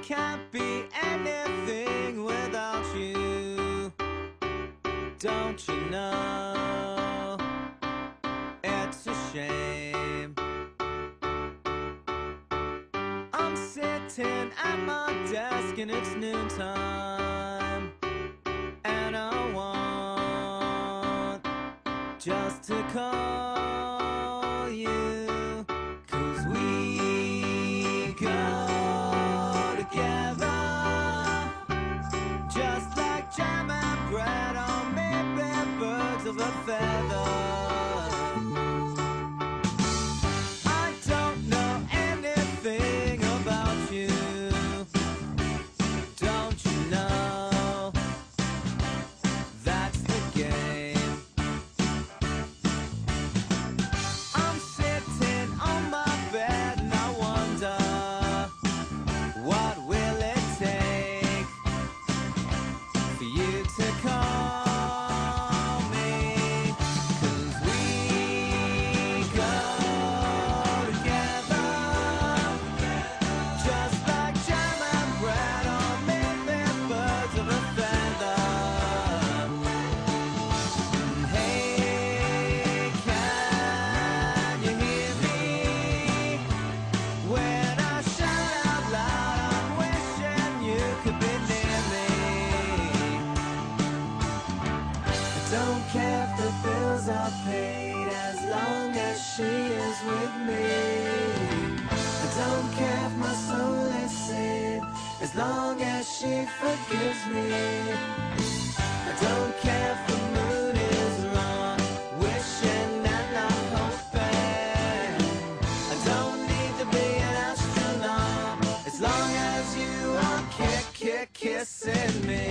can't be anything without you. Don't you know it's a shame? I'm sitting at my desk and it's noontime, and I want just to call you, 'cause we go together just like jam and bread, or maybe birds of a feather. I don't know anything about you. Don't you know that's the game? I'm sitting on my bed and I wonder, what will it take for you to call me? 'Cause we go together just like jam and bread, or maybe birds of a feather. Hey, can you hear me when I shout out loud? I'm wishing you could be near me. I don't care if the bills are paid, as long as she is with me. I don't care if my soul is saved, as long as she forgives me. I don't care if the mood is wrong, wishing and not hoping. I don't need to be an astronaut, as long as you are kissing me.